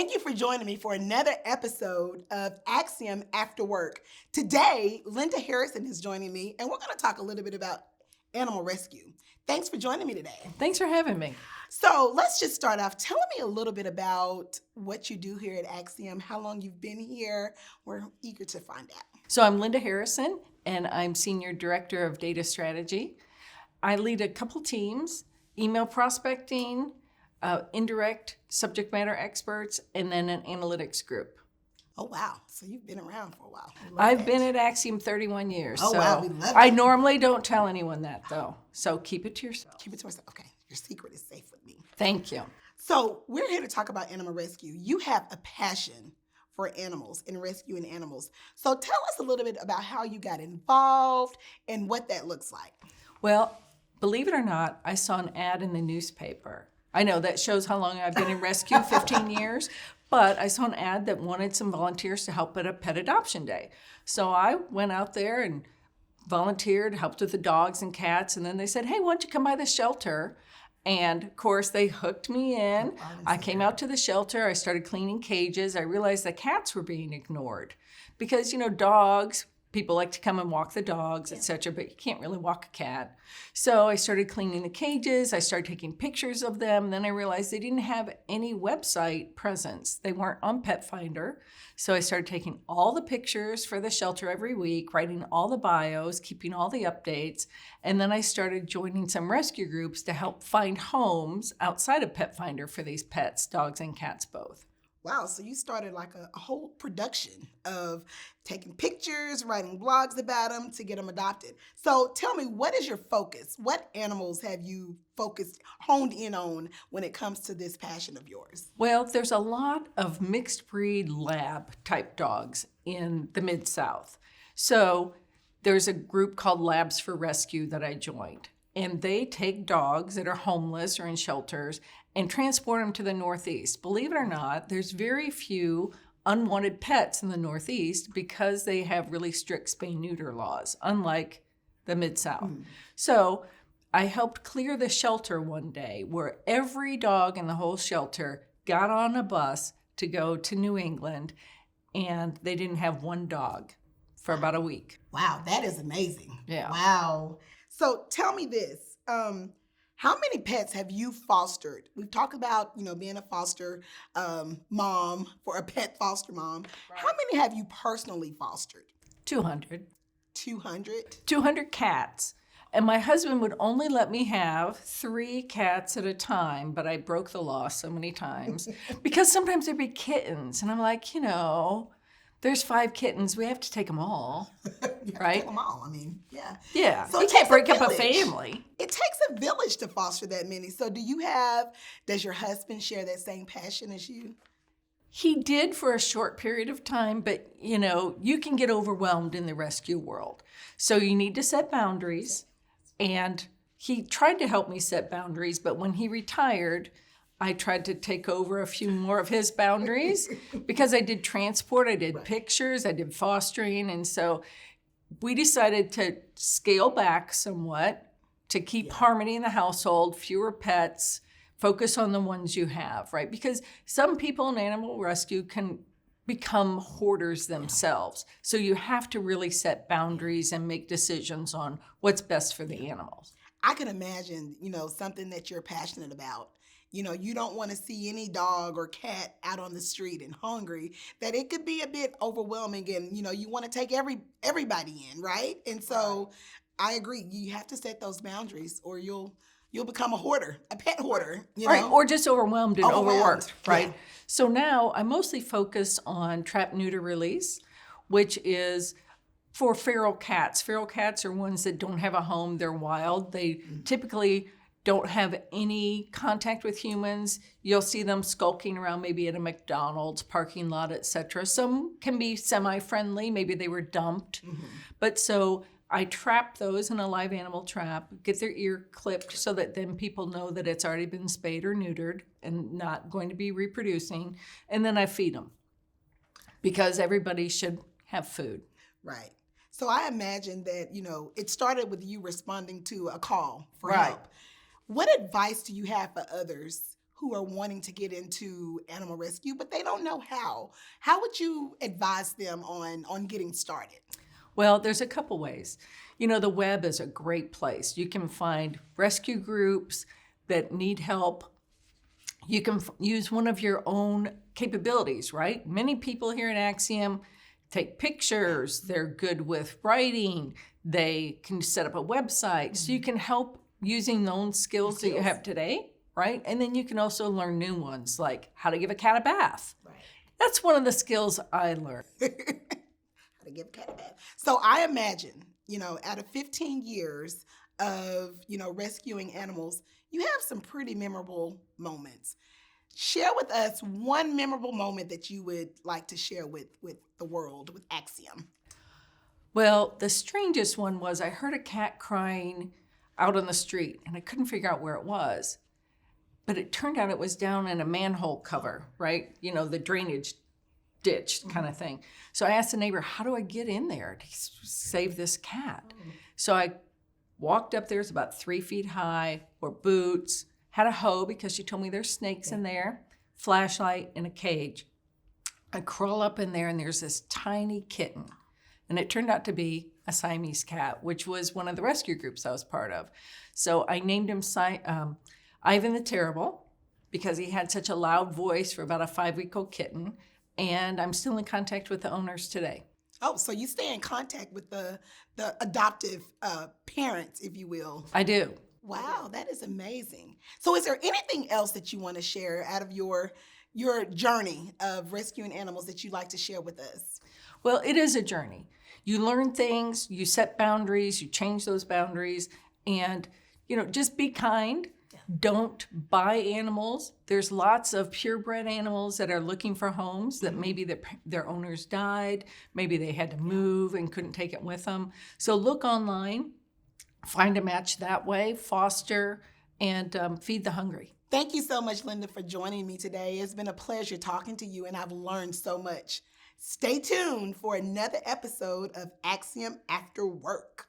Thank you for joining me for another episode of Acxiom After Work. Today, Linda Harrison is joining me, and we're going to talk a little bit about animal rescue. Thanks for joining me today. Thanks for having me. So let's just start off. Tell me a little bit about what you do here at Acxiom, how long you've been here. We're eager to find out. So I'm Linda Harrison, and I'm Senior Director of Data Strategy. I lead a couple teams, email prospecting, indirect subject matter experts, and then an analytics group. Oh, wow. So you've been around for a while. I've been at Acxiom 31 years. Oh, so wow. We love it. I normally don't tell anyone that, though. So keep it to yourself. Keep it to yourself. Okay. Your secret is safe with me. Thank you. So we're here to talk about animal rescue. You have a passion for animals and rescuing animals. So tell us a little bit about how you got involved and what that looks like. Well, believe it or not, I saw an ad in the newspaper. I know that shows how long I've been in rescue, 15 years, but I saw an ad that wanted some volunteers to help at a pet adoption day. So I went out there and volunteered, helped with the dogs and cats, and then they said, hey, why don't you come by the shelter? And of course, they hooked me in. I came out to the shelter. I started cleaning cages. I realized the cats were being ignored because, dogs, people like to come and walk the dogs, etc., but you can't really walk a cat. So I started cleaning the cages. I started taking pictures of them. Then I realized they didn't have any website presence. They weren't on Pet Finder. So I started taking all the pictures for the shelter every week, writing all the bios, keeping all the updates. And then I started joining some rescue groups to help find homes outside of Pet Finder for these pets, dogs and cats both. Wow, so you started like a whole production of taking pictures, writing blogs about them to get them adopted. So tell me, what is your focus? What animals have you honed in on when it comes to this passion of yours? Well, there's a lot of mixed breed lab type dogs in the Mid-South. So there's a group called Labs for Rescue that I joined. And they take dogs that are homeless or in shelters and transport them to the Northeast. Believe it or not, there's very few unwanted pets in the Northeast because they have really strict spay-neuter laws, unlike the Mid-South. So I helped clear the shelter one day where every dog in the whole shelter got on a bus to go to New England, and they didn't have one dog for about a week. Wow, that is amazing. Yeah. Wow. So tell me this, how many pets have you fostered? We've talked about, being a foster mom, for a pet foster mom. Right. How many have you personally fostered? 200. 200? 200 cats. And my husband would only let me have 3 cats at a time, but I broke the law so many times because sometimes there'd be kittens. And I'm like, there's 5 kittens. We have to take them all, right? Take them all. I mean, yeah. Yeah. So you can't break up a family. It takes a village to foster that many. So does your husband share that same passion as you? He did for a short period of time, but you can get overwhelmed in the rescue world. So you need to set boundaries. And he tried to help me set boundaries, but when he retired, I tried to take over a few more of his boundaries because I did transport, I did pictures, I did fostering. And so we decided to scale back somewhat to keep harmony in the household, fewer pets, focus on the ones you have, right? Because some people in animal rescue can become hoarders themselves. So you have to really set boundaries and make decisions on what's best for the animals. I can imagine, something that you're passionate about. You don't want to see any dog or cat out on the street and hungry, that it could be a bit overwhelming and, you want to take everybody in, right? And so I agree. You have to set those boundaries or you'll become a hoarder, a pet hoarder, Right, or just overwhelmed and overworked, right? Yeah. So now I mostly focus on trap, neuter, release, which is for feral cats. Feral cats are ones that don't have a home. They're wild. They typically don't have any contact with humans. You'll see them skulking around maybe at a McDonald's parking lot, etc. Some can be semi-friendly. Maybe they were dumped. But so I trap those in a live animal trap, get their ear clipped so that then people know that it's already been spayed or neutered and not going to be reproducing. And then I feed them because everybody should have food. Right. So I imagine that, it started with you responding to a call for help. What advice do you have for others who are wanting to get into animal rescue, but they don't know how. How would you advise them on getting started? Well, there's a couple ways. The web is a great place. You can find rescue groups that need help. You can use one of your own capabilities, right? Many people here at Acxiom take pictures. They're good with writing. They can set up a website. So you can help using those skills that you have today, right? And then you can also learn new ones, like how to give a cat a bath. Right. That's one of the skills I learned. How to give a cat a bath. So I imagine, out of 15 years of, rescuing animals, you have some pretty memorable moments. Share with us one memorable moment that you would like to share with the world, with Acxiom. Well, the strangest one was I heard a cat crying out on the street, and I couldn't figure out where it was. But it turned out it was down in a manhole cover, right? The drainage ditch kind of thing. So I asked the neighbor, how do I get in there to save this cat? So I walked up there. It's about 3 feet high, wore boots, had a hoe because she told me there's snakes in there, flashlight, and a cage. I crawl up in there, and there's this tiny kitten. And it turned out to be a Siamese cat, which was one of the rescue groups I was part of. So I named him Ivan the Terrible because he had such a loud voice for about a 5-week-old kitten. And I'm still in contact with the owners today. Oh, so you stay in contact with the adoptive parents, if you will. I do. Wow, that is amazing. So is there anything else that you want to share out of your journey of rescuing animals that you'd like to share with us? Well, it is a journey. You learn things, you set boundaries, you change those boundaries, and just be kind. Don't buy animals. There's lots of purebred animals that are looking for homes that maybe their owners died, maybe they had to move and couldn't take it with them. So look online, find a match that way, foster, and feed the hungry. Thank you so much, Linda, for joining me today. It's been a pleasure talking to you, and I've learned so much. Stay tuned for another episode of Acxiom After Work.